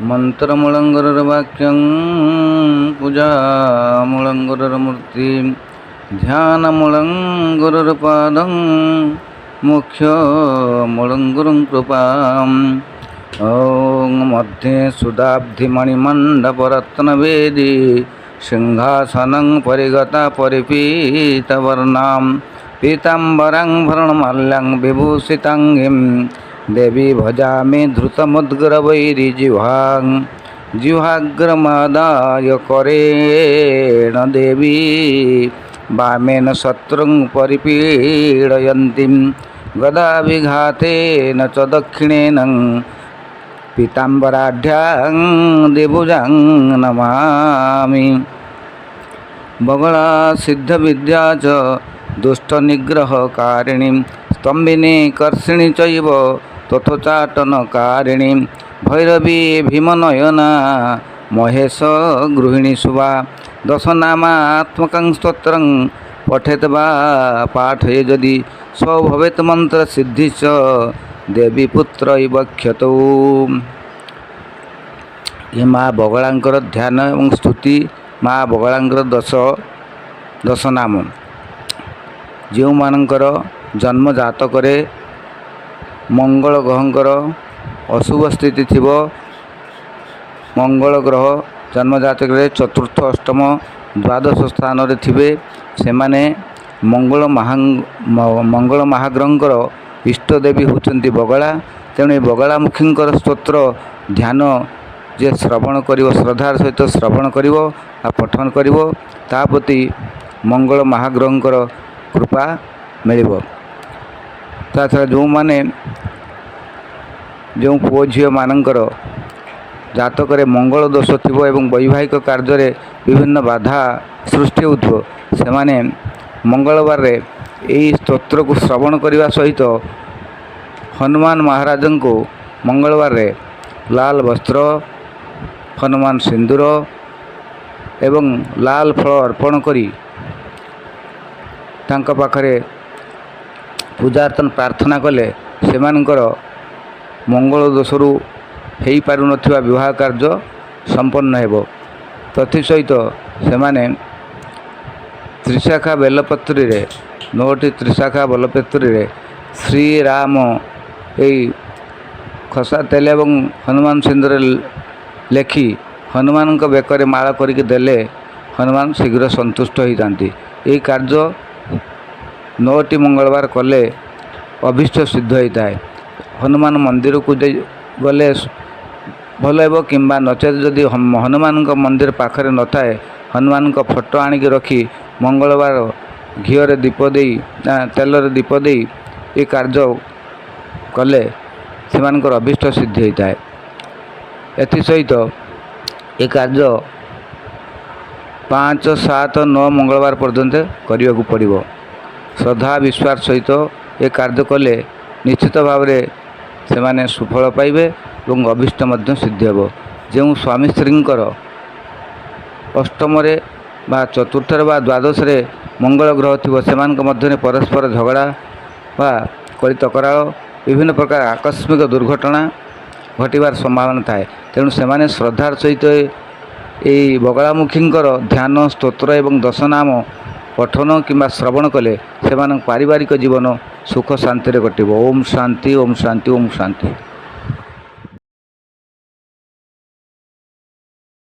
मंत्रमूलंगरर वाक्यं पूजामूलंगरर मूर्ति ध्यानमूलंगरर पादं मुख्यमूलंगुरुं कृपाम् ॐ मध्ये सुधाब्धिमणिमण्डपरत्नवेदी सिंहासनं परिगता परिपीतवर्णां पीताम्बरं भरणमाल्यं विभूषिताङ्गीं देवी भजामि धृतमुद्गरवैरिजिह्वां जिह्वाग्रमादाय करेण देवी वामेन शत्रुं परिपीडयन्तीं गदाविघातेन च दक्षिणेन पीताम्बराढ्यां द्विभुजां नमामि। बगला सिद्धविद्या च दुष्टनिग्रहकारिणी स्तम्भिनी कर्षिणी चैव तथोचाटनकारिणी भैरवी भीमनयना महेश गृहिणी शुभा दशनामात्मकं स्तोत्रं पठेत वा पाठये यदि स भवेत् मंत्रसिद्धि च देवी पुत्र इव क्षतौ। ये माँ बगलांकर ध्यान एवं स्तुति माँ बगलांकर दश नाम जो मानकर जन्म जातकरे मंगल ग्रहंकर अशुभ स्थिति थिब मंगल ग्रह जन्म जातकरे चतुर्थ अष्टम द्वादश स्थान रे थिबे सेमाने मंगल महाग्रहंकर इष्ट देवी होचंती बगला। तेणु बगलामुखींकर स्तोत्र ध्यान जे श्रवण करिवो श्रद्धार सहित श्रवण करिवो आ पठन करिवो ताप्रति मंगल महाग्रहंकर कृपा मिलिबो। ता छड़ा जो माने जो पुओ झियो मानकर जातकरे मंगल दोष थिबो एवं वैवाहिक कार्य रे विभिन्न बाधा सृष्टि होथो से माने मंगलवार रे एई स्तोत्र को श्रवण करने सहित हनुमान महाराज को मंगलवार रे लाल वस्त्र हनुमान सिंदूर एवं लाल फल अर्पण करी तांका पाखरे पूजार्चन प्रार्थना कले सेमानकर मंगल दोषरु हेई पारु नथिबा विवाह कार्य संपन्न हेबो। तथिसहित सेमाने त्रिशाखा बेलपत्री रे 9टी त्रिशाखा बेलपत्री रे श्री राम एई खसा तेल एवं हनुमान सिंदूर लेखि हनुमान बेकरे माला करिके देले हनुमान शीघ्र संतुष्ट हो जाती। यही कार्य 9टी मंगलवार कले अभिष्ट सिद्ध होता है। हनुमान मंदिर को गले भल हेबो किंबा नचेत जदि हनुमान मंदिर पाखरे न थाए हनुमान फोटो आनिक रखी मंगलवार घीरे दीप दे तेल दीप दे ये कार्य कले सेमानकर अभिष्ट सिद्धि होता है। एसहित ये कार्य 5, 7, 9 मंगलवार पर्यंत करने को पड़ो। श्रद्धा विश्वास सहित ये कार्य कले निश्चित भाव में से माने सुफल पाइबे और अभिष्ट सिद्धि हेब। जो स्वामी स्त्रींकर अष्टम बा चतुर्थ बा द्वादश मंगल ग्रह थी से मध्य परस्पर झगड़ा बा कली तकरार विभिन्न प्रकार आकस्मिक दुर्घटना घटवार संभावना थाए। तेणु से श्रद्धार सहित यही बगलामुखींकर ध्यान स्तोत्र एवं दशनाम पठन किंबा श्रवण कले से पारिवारिक जीवन सुख शांति कटिब। ओम शांति ओम शांति ओम शांति।